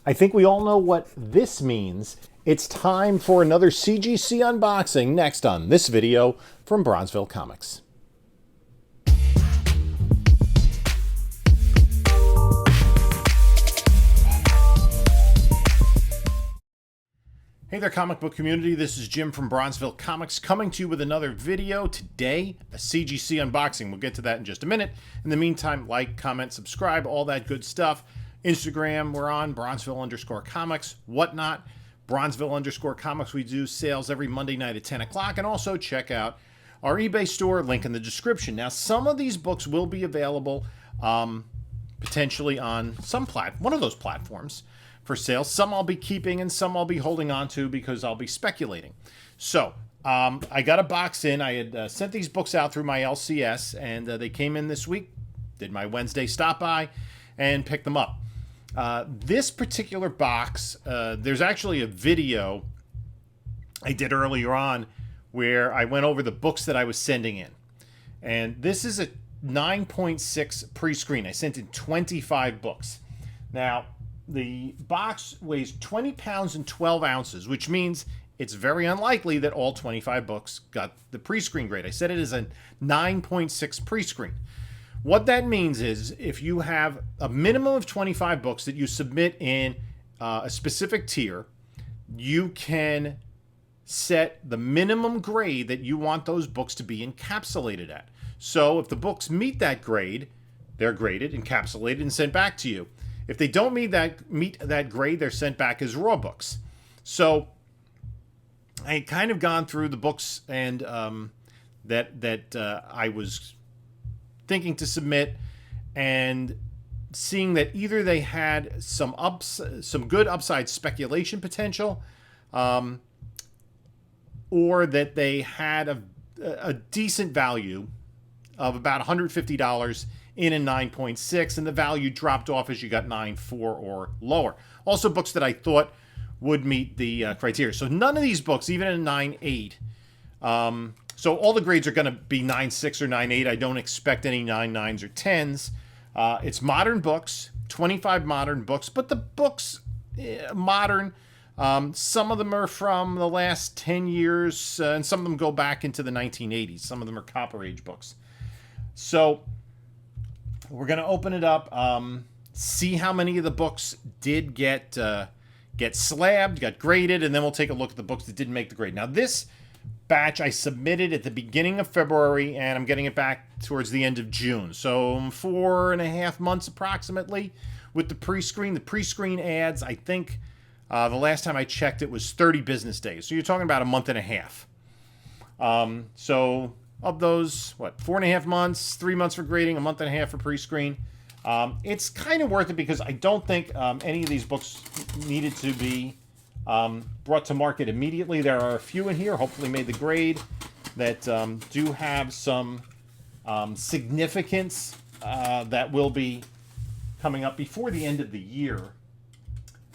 I think we all know what this means. It's time for another CGC unboxing next on this video from Bronzeville Comics. Hey there, comic book community. This is Jim from Bronzeville Comics coming to you with another video. Today, a CGC unboxing. We'll get to that in just a minute. In the meantime, like, comment, subscribe, all that good stuff. Instagram, we're on Bronzeville_comics, whatnot. Bronzeville_comics, we do sales every Monday night at 10 o'clock. And also check out our eBay store, link in the description. Now, some of these books will be available potentially on one of those platforms for sale. Some I'll be keeping and some I'll be holding on to because I'll be speculating. So I got a box in. I had sent these books out through my LCS and they came in this week. Did my Wednesday stop by and picked them up. This particular box, there's actually a video I did earlier on where I went over the books that I was sending in. And this is a 9.6 pre-screen. I sent in 25 books. Now, the box weighs 20 pounds and 12 ounces, which means it's very unlikely that all 25 books got the pre-screen grade. I said it is a 9.6 pre-screen. What that means is if you have a minimum of 25 books that you submit in a specific tier, you can set the minimum grade that you want those books to be encapsulated at. So if the books meet that grade, they're graded, encapsulated, and sent back to you. If they don't meet that grade, they're sent back as raw books. So I had kind of gone through the books and that I was thinking to submit, and seeing that either they had some good upside speculation potential, or that they had a decent value of about $150 in a 9.6, and the value dropped off as you got 9.4 or lower. Also books that I thought would meet the criteria. So none of these books, even in a 9.8, so all the grades are going to be 9.6 or 9.8. I don't expect any 9.9s or 10s. It's modern books, 25 modern books, but the books, modern, some of them are from the last 10 years, and some of them go back into the 1980s. Some of them are Copper Age books. So we're going to open it up, see how many of the books did get slabbed, got graded, and then we'll take a look at the books that didn't make the grade. Now, this batch I submitted at the beginning of February, and I'm getting it back towards the end of June. So 4.5 months approximately with the pre-screen. The pre-screen ads, I think the last time I checked, it was 30 business days. So you're talking about a month and a half. So of those, 4.5 months, 3 months for grading, a month and a half for pre-screen. It's kind of worth it because I don't think any of these books needed to be brought to market immediately. There are a few in here, hopefully made the grade, that do have some significance that will be coming up before the end of the year.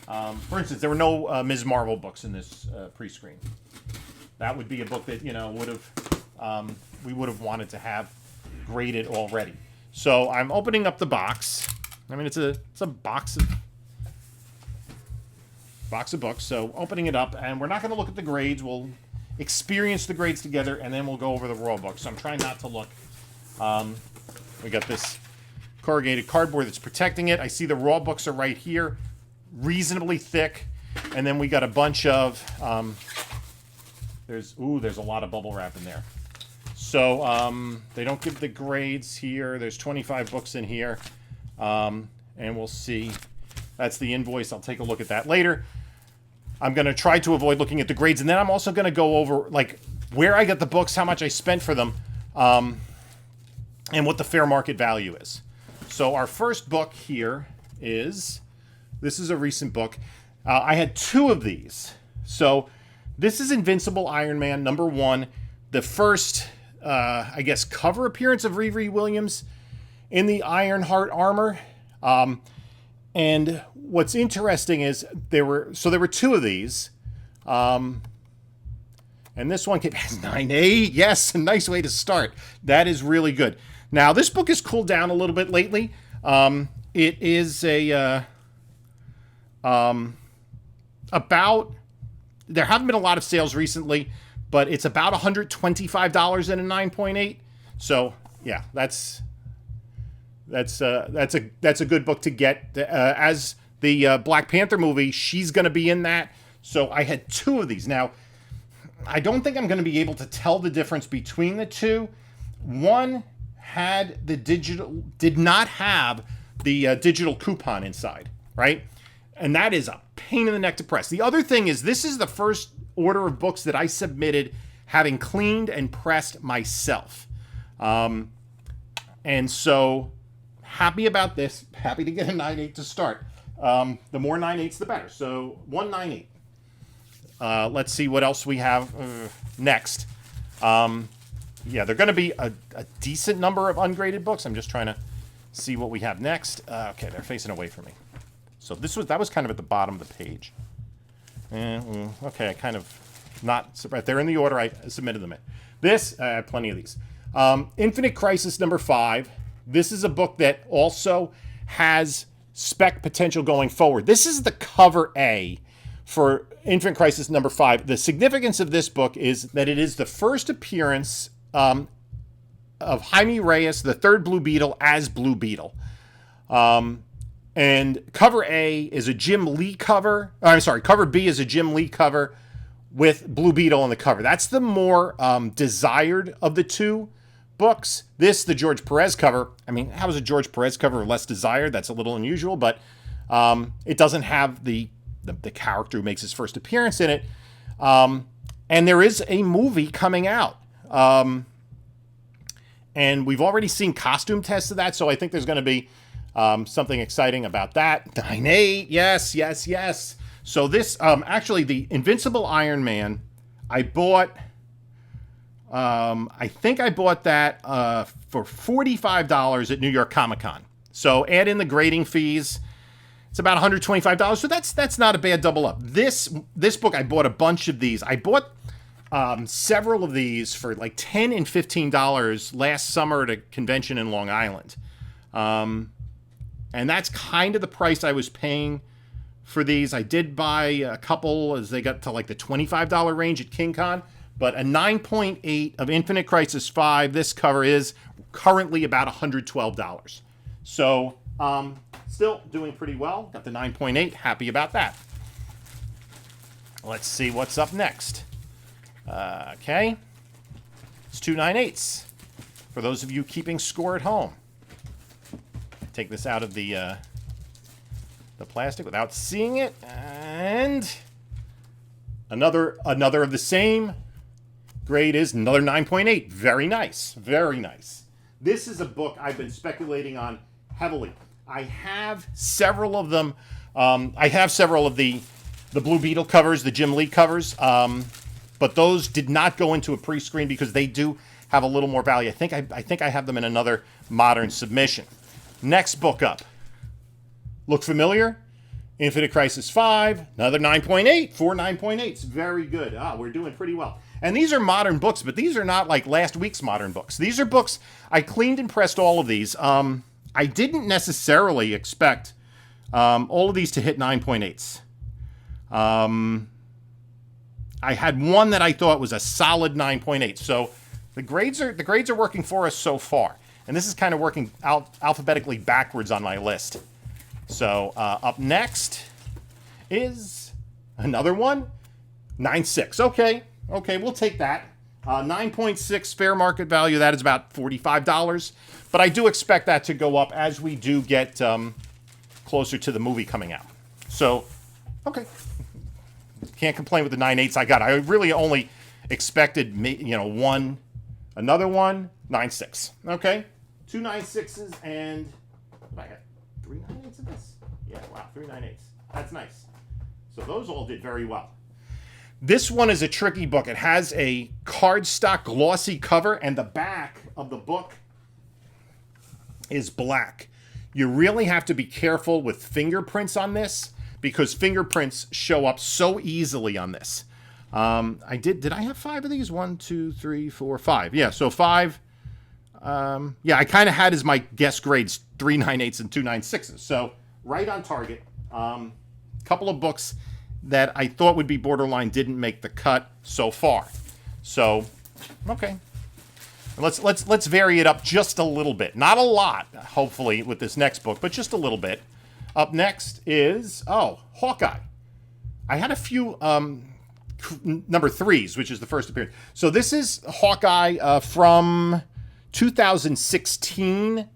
For instance, there were no Ms. Marvel books in this pre-screen. That would be a book that, we would have wanted to have graded already. So I'm opening up the box. I mean, it's a box of books. So opening it up, and we're not going to look at the grades. We'll experience the grades together, and then we'll go over the raw books. So I'm trying not to look. We got this corrugated cardboard that's protecting it. I see the raw books are right here, reasonably thick, and then we got a bunch of there's a lot of bubble wrap in there. So they don't give the grades here. There's 25 books in here, and we'll see. That's the invoice. I'll take a look at that later. I'm going to try to avoid looking at the grades, and then I'm also going to go over where I got the books, how much I spent for them, and what the fair market value is. So our first book here this is a recent book. I had two of these. So this is Invincible Iron Man #1, the first, I guess, cover appearance of Riri Williams in the Ironheart armor. And what's interesting is there were two of these. And this one has 9.8. Yes, a nice way to start. That is really good. Now, this book has cooled down a little bit lately. It is a There haven't been a lot of sales recently, but it's about $125 in a 9.8. So yeah, that's a good book to get. As the Black Panther movie, she's going to be in that. So I had two of these. Now, I don't think I'm going to be able to tell the difference between the two. One had the digital, did not have the digital coupon inside, right? And that is a pain in the neck to press. The other thing is, this is the first order of books that I submitted having cleaned and pressed myself. And so happy about this. Happy to get a 9.8 to start. The more 9.8s, the better. So 198. Let's see what else we have next. Yeah, they're going to be a decent number of ungraded books. I'm just trying to see what we have next. Okay, they're facing away from me. So that was kind of at the bottom of the page. Okay, I kind of not right. They're in the order I submitted them in. This, I have plenty of these. Infinite Crisis number 5. This is a book that also has spec potential going forward. This is the cover A for Infinite Crisis number 5. The significance of this book is that it is the first appearance of Jaime Reyes, the third Blue Beetle, as Blue Beetle. And cover A is a Jim Lee cover. I'm sorry, cover B is a Jim Lee cover with Blue Beetle on the cover. That's the more desired of the two books. This, the George Perez cover. I mean, how is a George Perez cover less desired? That's a little unusual, but it doesn't have the character who makes his first appearance in it. And there is a movie coming out. And we've already seen costume tests of that, so I think there's going to be something exciting about that. 9.8, yes, yes, yes. So this, actually, the Invincible Iron Man, I bought, I think I bought that for $45 at New York Comic Con. So add in the grading fees, it's about $125. So that's not a bad double up. This book, I bought a bunch of these. I bought several of these for like $10 and $15 last summer at a convention in Long Island. And that's kind of the price I was paying for these. I did buy a couple as they got to like the $25 range at King Con, but a 9.8 of Infinite Crisis 5, this cover is currently about $112. So, still doing pretty well. Got the 9.8, happy about that. Let's see what's up next. Okay. It's 2 9/8s. For those of you keeping score at home. Take this out of the plastic without seeing it, and another of the same grade is another 9.8. Very nice, very nice. This is a book I've been speculating on heavily. I have several of them. I have several of the Blue Beetle covers, the Jim Lee covers, but those did not go into a pre-screen because they do have a little more value. I think I have them in another modern submission. Next book up. Look familiar? Infinite Crisis 5, another 9.8, 4 9.8s. Very good. We're doing pretty well. And these are modern books, but these are not like last week's modern books. These are books, I cleaned and pressed all of these. I didn't necessarily expect all of these to hit 9.8s. I had one that I thought was a solid 9.8. So the grades are working for us so far. And this is kind of working out alphabetically backwards on my list. So up next is another one, 9.6. Okay, we'll take that. 9.6 fair market value. That is about $45. But I do expect that to go up as we do get closer to the movie coming out. So, okay. Can't complain with the 9.8s I got. I really only expected, another one, 9.6. Okay. 2 9.6s and I got 3 9.8s of this. Yeah, wow, 3 9.8s. That's nice. So those all did very well. This one is a tricky book. It has a cardstock glossy cover, and the back of the book is black. You really have to be careful with fingerprints on this because fingerprints show up so easily on this. Did I have 5 of these? 1, 2, 3, 4, 5. Yeah, so 5. I kind of had as my guess grades 3 9.8s and 2 9.6s. So right on target. couple of books that I thought would be borderline didn't make the cut so far. So, okay. Let's vary it up just a little bit. Not a lot, hopefully, with this next book, but just a little bit. Up next is, Hawkeye. I had a few number 3s, which is the first appearance. So this is Hawkeye from 2016,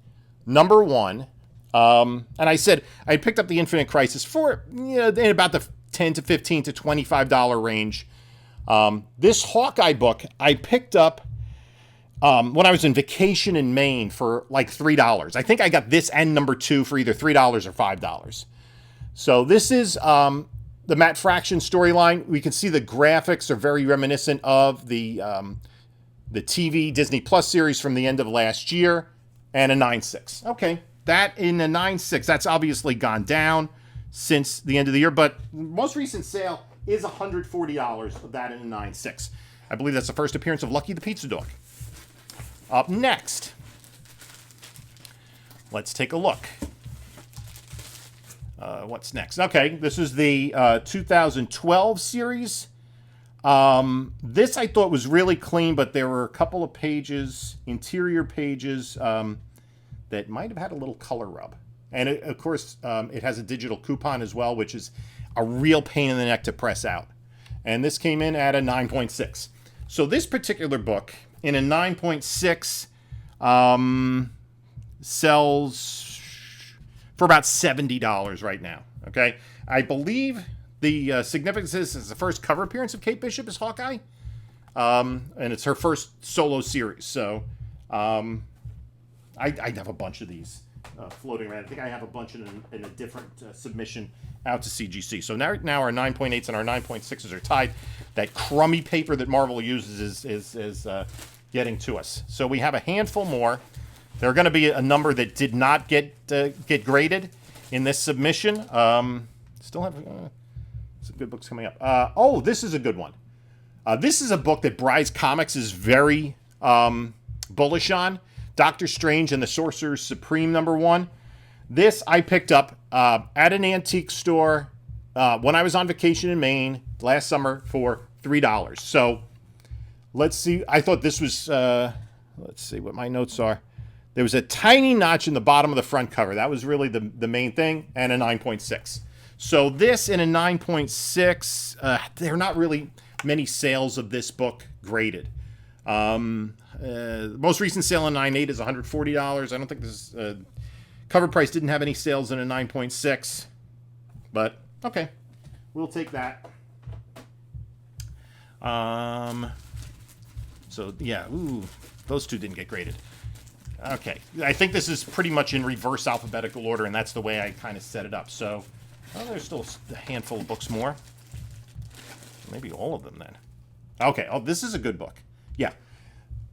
number 1. And I said I picked up the Infinite Crisis for in about the $10 to $15 to $25 range. This Hawkeye book I picked up when I was on vacation in Maine for like $3. I think I got this and number 2 for either $3 or $5. So this is the Matt Fraction storyline. We can see the graphics are very reminiscent of the TV Disney Plus series from the end of last year, and a 9.6. Okay, that in a 9.6, that's obviously gone down since the end of the year, but most recent sale is $140 of that in a 9.6. I believe that's the first appearance of Lucky the Pizza Dog. Up next, let's take a look. What's next? Okay, this is the 2012 series. This I thought was really clean, but there were a couple of pages, interior pages, that might have had a little color rub. And of course, it has a digital coupon as well, which is a real pain in the neck to press out. And this came in at a 9.6. So this particular book, in a 9.6, sells for about $70 right now. Okay, I believe the significance is it's the first cover appearance of Kate Bishop as Hawkeye, and it's her first solo series. So I have a bunch of these floating around. I think I have a bunch in a different submission out to CGC. So now our 9.8s and our 9.6s are tied. That crummy paper that Marvel uses is getting to us. So we have a handful more. There are going to be a number that did not get graded in this submission. Still have some good books coming up. This is a good one. This is a book that Bry's Comics is very bullish on. Doctor Strange and the Sorcerer's Supreme, number 1. This I picked up at an antique store when I was on vacation in Maine last summer for $3. So let's see. I thought this was, let's see what my notes are. There was a tiny notch in the bottom of the front cover. That was really the main thing, and a 9.6. So this in a 9.6, there are not really many sales of this book graded. Most recent sale in 9.8 is $140. I don't think this cover price didn't have any sales in a 9.6, but okay, we'll take that. So yeah, those two didn't get graded. Okay, I think this is pretty much in reverse alphabetical order, and that's the way I kind of set it up. So, there's still a handful of books more. Maybe all of them then. Okay, this is a good book. Yeah,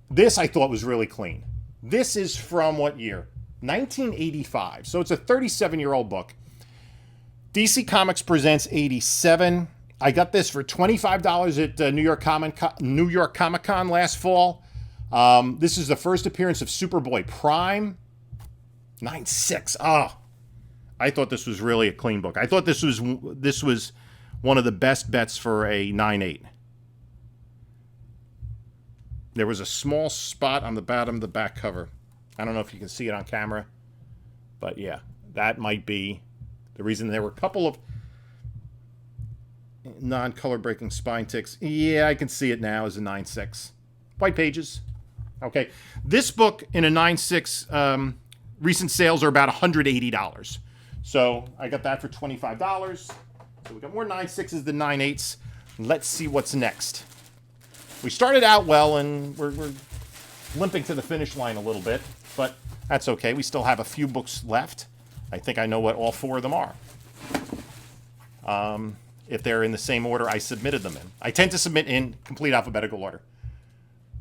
this I thought was really clean. This is from what year? 1985. So it's a 37-year-old book. DC Comics presents 87. I got this for $25 at New York Comic Con last fall. This is the first appearance of Superboy Prime. 9.6. I thought this was really a clean book. I thought this was one of the best bets for a 9.8. There was a small spot on the bottom of the back cover. I don't know if you can see it on camera, but yeah, that might be the reason. There were a couple of non-color breaking spine ticks. Yeah, I can see it now as a 9.6. White pages. Okay, this book in a 9.6, recent sales are about $180. So I got that for $25. So we got more 9.6s than 9.8s. Let's see what's next. We started out well, and we're limping to the finish line a little bit, but that's okay. We still have a few books left. I think I know what all 4 of them are. If they're in the same order I submitted them in. I tend to submit in complete alphabetical order.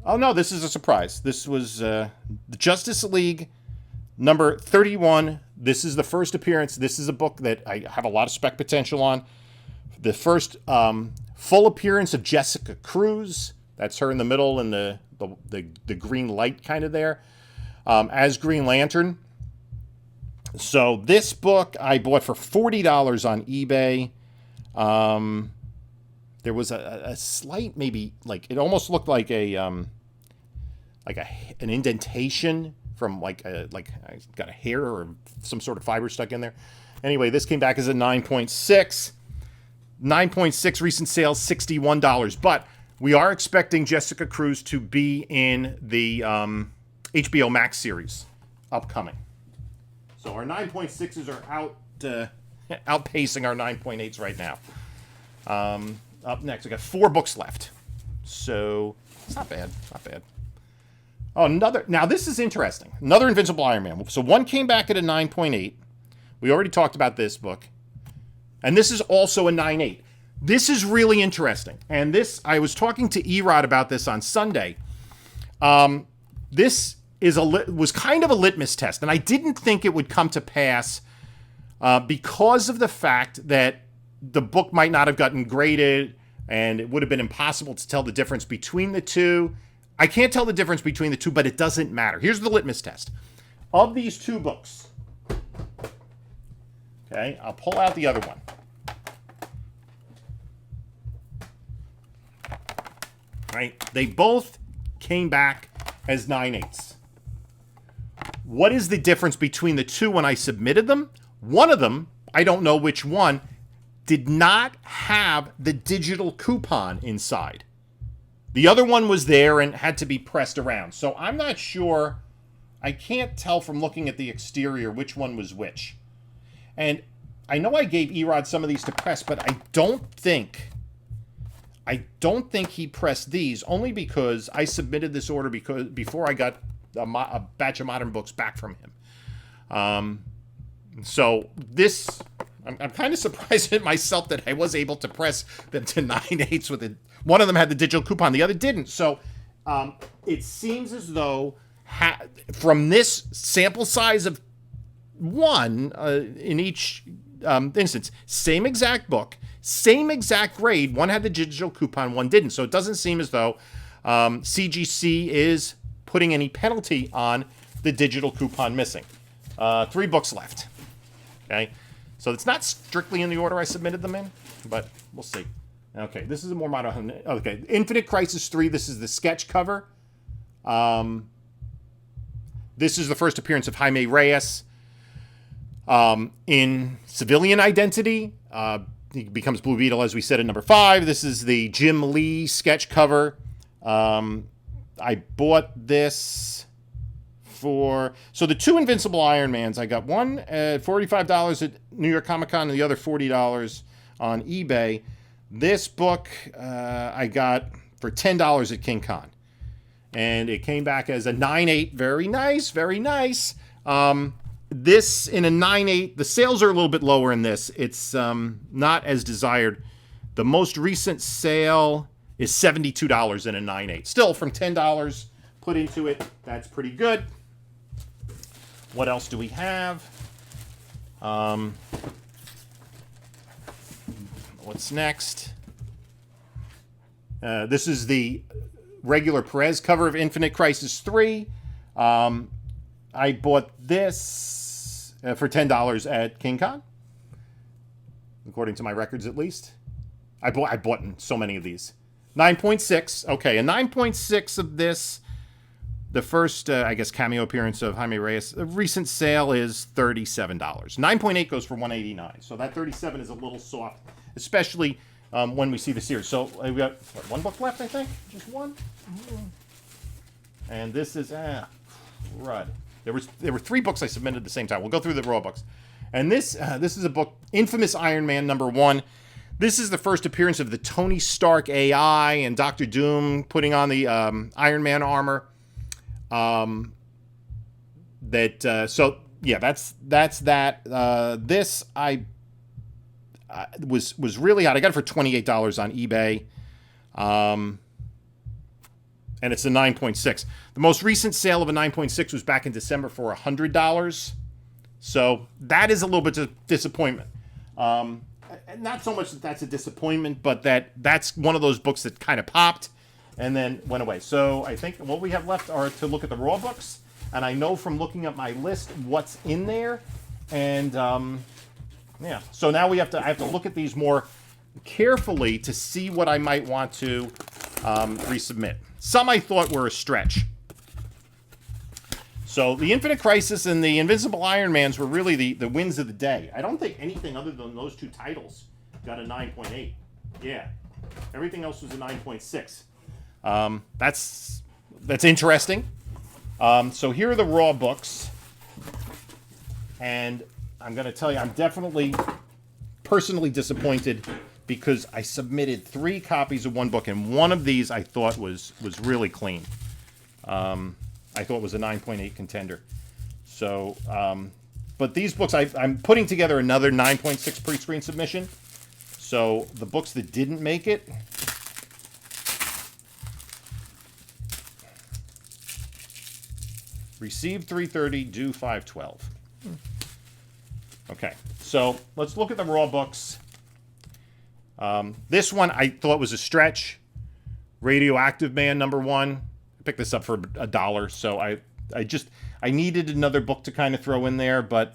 Oh, no, this is a surprise. This was the Justice League, number 31. This is the first appearance. This is a book that I have a lot of spec potential on. The first full appearance of Jessica Cruz. That's her in the middle and the green light kind of there, as Green Lantern. So this book I bought for $40 on eBay. There was a slight, maybe, like, it almost looked like an indentation from like I got a hair or some sort of fiber stuck in there. Anyway, this came back as a 9.6. 9.6 recent sales, $61. But we are expecting Jessica Cruz to be in the HBO Max series upcoming. So our 9.6s are outpacing our 9.8s right now. Up next, I got 4 books left. So it's not bad. Not bad. Oh, now this is interesting. Another Invincible Iron Man. So one came back at a 9.8. We already talked about this book. And this is also a 9.8. This is really interesting. And this, I was talking to Erod about this on Sunday. This was kind of a litmus test. And I didn't think it would come to pass because of the fact that the book might not have gotten graded and it would have been impossible to tell the difference between the two. I can't tell the difference between the two, but it doesn't matter. Here's the litmus test. Of these 2 books, okay, I'll pull out the other one. Right? They both came back as 9.8s. What is the difference between the two when I submitted them? One of them, I don't know which one, did not have the digital coupon inside. The other one was there and had to be pressed around. So I'm not sure. I can't tell from looking at the exterior which one was which. And I know I gave Erod some of these to press, but I don't think he pressed these, only because I submitted this order before I got a batch of modern books back from him. So this, I'm kind of surprised at myself that I was able to press them to 9.8s with it. One of them had the digital coupon, the other didn't. So it seems as though from this sample size of 1 in each instance, same exact book, same exact grade, one had the digital coupon, one didn't. So it doesn't seem as though CGC is putting any penalty on the digital coupon missing. 3 books left. Okay, so it's not strictly in the order I submitted them in, but we'll see. Okay, this is a more modern. Okay, Infinite Crisis 3. This is the sketch cover. This is the first appearance of Jaime Reyes in Civilian Identity. He becomes Blue Beetle, as we said, at number 5. This is the Jim Lee sketch cover. I bought this for... So the 2 Invincible Iron Mans, I got one at $45 at New York Comic Con and the other $40 on eBay. This book I got for $10 at King Con. And it came back as a 9.8. Very nice, very nice. This in a 9.8, the sales are a little bit lower in this. It's not as desired. The most recent sale is $72 in a 9.8. Still, from $10 put into it, that's pretty good. What else do we have? What's next? This is the regular Perez cover of Infinite Crisis 3. I bought this for $10 at King Con, according to my records at least. I bought so many of these. 9.6. Okay, a 9.6 of this. The first, I guess, cameo appearance of Jaime Reyes. The recent sale is $37. 9.8 goes for $189. So that 37 is a little soft, especially when we see the series. So we got one book left, I think. Just one. And this is crud. There were 3 books I submitted at the same time. We'll go through the raw books. And this is a book, Infamous Iron Man number 1. This is the first appearance of the Tony Stark AI and Doctor Doom putting on the Iron Man armor. So yeah, that's that. This I was really hot. I got it for $28 on eBay. And it's a 9.6. The most recent sale of a 9.6 was back in December for $100. So that is a little bit of disappointment. Not so much that that's a disappointment, but that's one of those books that kind of popped and then went away. So I think what we have left are to look at the raw books. And I know from looking at my list what's in there. And yeah, so now I have to look at these more carefully to see what I might want to resubmit. Some I thought were a stretch. So the Infinite Crisis and the Invincible Iron Mans were really the wins of the day. I don't think anything other than those two titles got a 9.8. Yeah. Everything else was a 9.6. That's interesting. So here are the raw books. And I'm going to tell you, I'm definitely personally disappointed because I submitted 3 copies of one book, and one of these I thought was really clean. I thought was a 9.8 contender. So, but these books, I'm putting together another 9.6 pre-screen submission. So the books that didn't make it, received 330, due 512. Okay, so let's look at the raw books. This one I thought was a stretch. Radioactive Man #1. I picked this up for $1, so I needed another book to kind of throw in there, but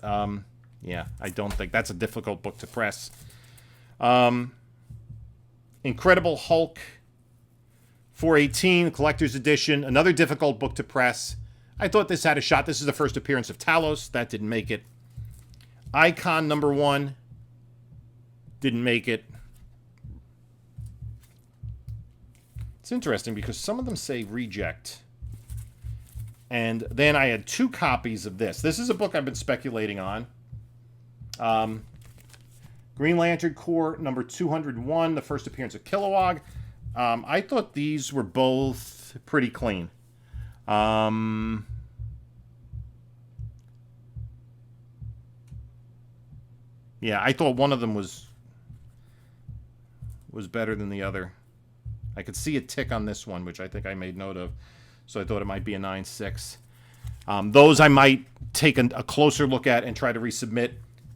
yeah, I don't think that's a difficult book to press. Incredible Hulk 418 Collector's Edition, another difficult book to press. I thought this had a shot. This is the first appearance of Talos. That didn't make it. Icon #1 didn't make it. It's interesting because some of them say reject. And then I had 2 copies of this. This is a book I've been speculating on. Green Lantern Corps #201, the first appearance of Kilowog. I thought these were both pretty clean. Yeah, I thought one of them was better than the other. I could see a tick on this one, which I think I made note of. So I thought it might be a 9.6. Those I might take a closer look at and try to resubmit.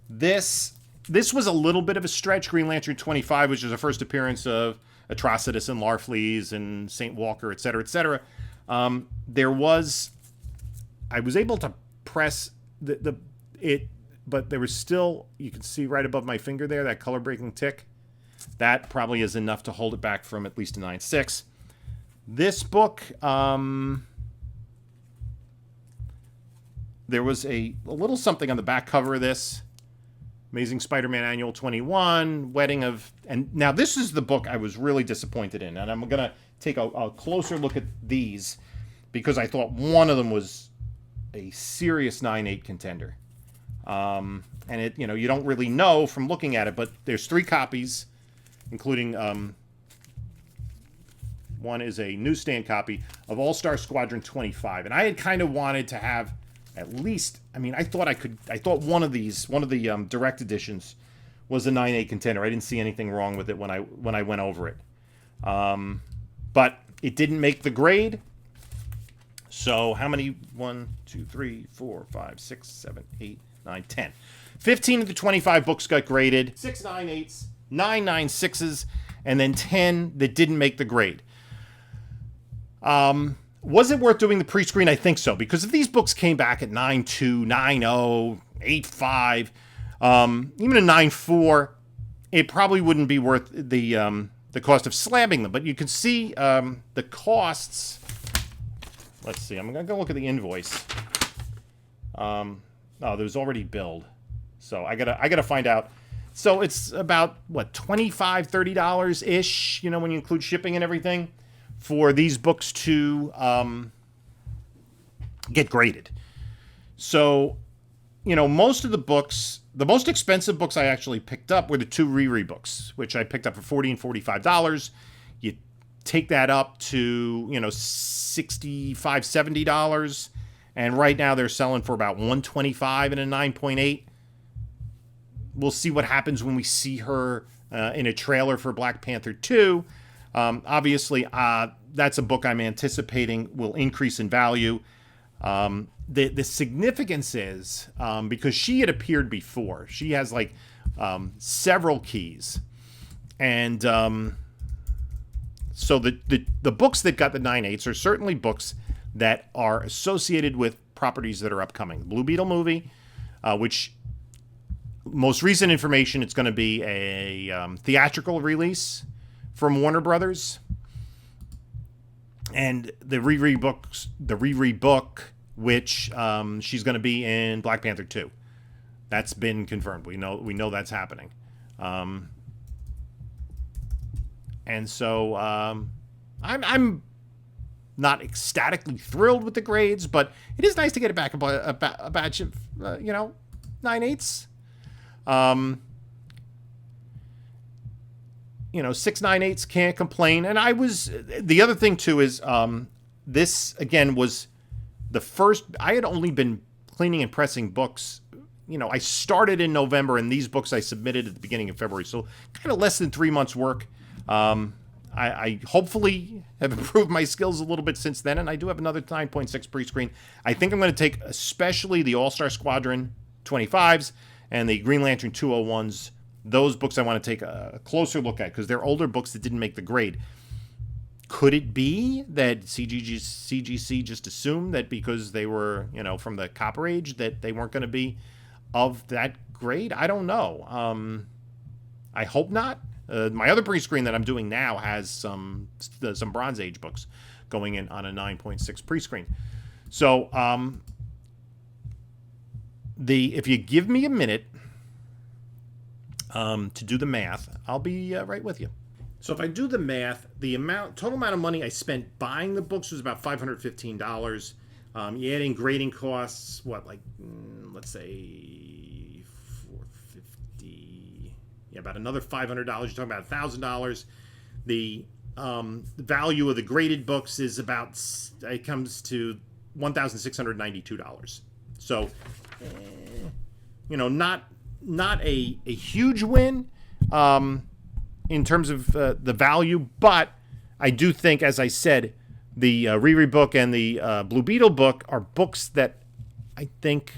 This was a little bit of a stretch. Green Lantern 25, which is the first appearance of Atrocitus and Larfleeze and St. Walker, etc., etc. I was able to press it, but there was still, you can see right above my finger there, that color breaking tick. That probably is enough to hold it back from at least a 9.6. This book, there was a little something on the back cover of this. Amazing Spider-Man Annual 21, Wedding of... And now this is the book I was really disappointed in. And I'm going to take a closer look at these because I thought one of them was a serious 9.8 contender. And it, you don't really know from looking at it, but there's 3 copies, including one is a newsstand copy of All-Star Squadron 25. And I had kind of wanted to have at least, I thought one of the direct editions was a 9.8 contender. I didn't see anything wrong with it when I went over it. But it didn't make the grade. So how many? 1, 2, 3, 4, 5, 6, 7, 8, 9, 10. 15 of the 25 books got graded. 6 9.8s, 9 9.6s, and then 10 that didn't make the grade. Was it worth doing the pre-screen? I think so, because if these books came back at 9.2, 9.0, 8.5, even a 9.4, it probably wouldn't be worth the cost of slabbing them. But you can see the costs. Let's see. I'm going to go look at the invoice. Oh, there was already billed. So I gotta find out. So it's about, what, $25, $30-ish, when you include shipping and everything, for these books to get graded. So, most of the books, the most expensive books I actually picked up were the 2 Riri books, which I picked up for $40 and $45. You take that up to, $65, $70. And right now they're selling for about $125 and a 9.8. We'll see what happens when we see her in a trailer for Black Panther 2. Obviously, that's a book I'm anticipating will increase in value. The significance is because she had appeared before. She has several keys. And so the books that got the 9.8s are certainly books that are associated with properties that are upcoming. Blue Beetle movie, which most recent information, it's going to be a theatrical release from Warner Brothers. And the Riri book, which she's going to be in Black Panther 2. That's been confirmed. We know that's happening. And so I'm not ecstatically thrilled with the grades, but it is nice to get it back a batch of 9/8. 6 9/8 can't complain. And the other thing too is this again was the first. I had only been cleaning and pressing books. I started in November, and these books I submitted at the beginning of February, so kind of less than 3 months work. I hopefully have improved my skills a little bit since then, and I do have another 9.6 pre-screen. I think I'm going to take especially the All-Star Squadron 25s and the Green Lantern 201s. Those books I want to take a closer look at because they're older books that didn't make the grade. Could it be that CGC just assumed that because they were, from the Copper Age that they weren't going to be of that grade? I don't know. I hope not. My other pre-screen that I'm doing now has some Bronze Age books going in on a 9.6 pre-screen. So if you give me a minute to do the math, I'll be right with you. So if I do the math, the total amount of money I spent buying the books was about $515. You add in grading costs, let's say $450. Yeah, about another $500. You're talking about $1,000. The value of the graded books is it comes to $1,692. So, not a huge win in terms of the value, but I do think, as I said, the Riri book and the Blue Beetle book are books that I think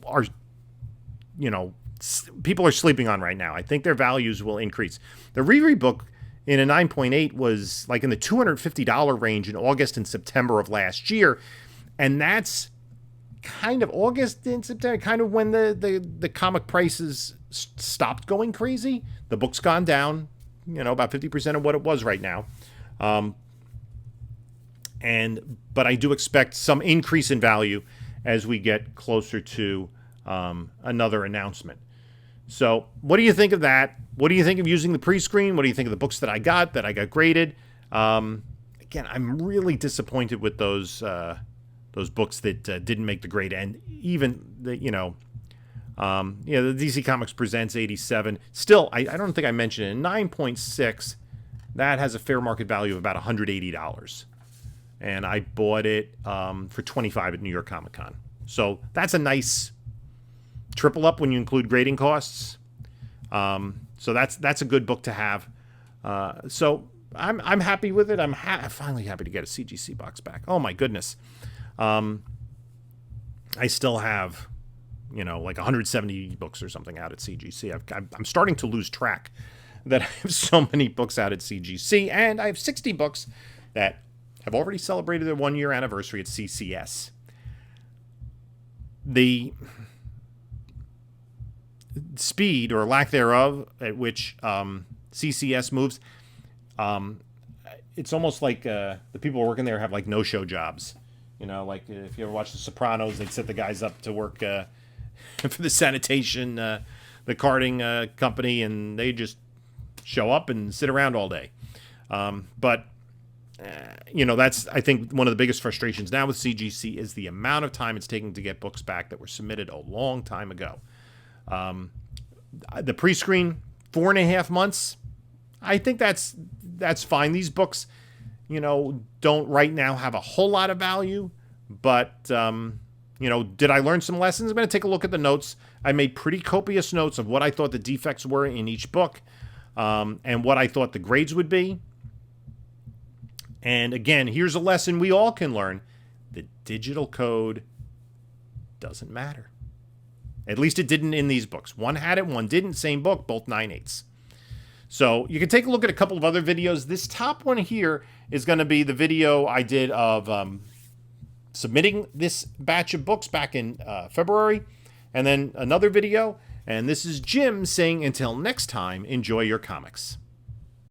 are, people are sleeping on right now. I think their values will increase. The Riri book in a 9.8 was like in the $250 range in August and September of last year, and that's kind of August and September, kind of when the comic prices stopped going crazy. The book's gone down, about 50% of what it was right now. But I do expect some increase in value as we get closer to another announcement. So what do you think of that? What do you think of using the pre-screen? What do you think of the books that I got graded? Again, I'm really disappointed with those books that didn't make the grade, and even the DC Comics Presents 87. Still, I don't think I mentioned it. In 9.6, that has a fair market value of about $180, and I bought it for $25 at New York Comic Con. So that's a nice triple up when you include grading costs. So that's a good book to have. So I'm happy with it. I'm finally happy to get a CGC box back. Oh my goodness. I still have, like 170 books or something out at CGC. I'm starting to lose track that I have so many books out at CGC, and I have 60 books that have already celebrated their 1-year anniversary at CCS. The speed or lack thereof at which CCS moves, it's almost like the people working there have like no-show jobs. Like if you ever watch The Sopranos, they'd set the guys up to work for the sanitation, the carting company, and they just show up and sit around all day. But that's, I think, one of the biggest frustrations now with CGC is the amount of time it's taking to get books back that were submitted a long time ago. The pre-screen, 4.5 months. I think that's fine. These books, don't right now have a whole lot of value, but, did I learn some lessons? I'm going to take a look at the notes. I made pretty copious notes of what I thought the defects were in each book, and what I thought the grades would be. And again, here's a lesson we all can learn. The digital code doesn't matter. At least it didn't in these books. One had it, one didn't. Same book, both 9/8. So you can take a look at a couple of other videos. This top one here is going to be the video I did of submitting this batch of books back in February. And then another video And this is Jim saying until next time, enjoy your comics.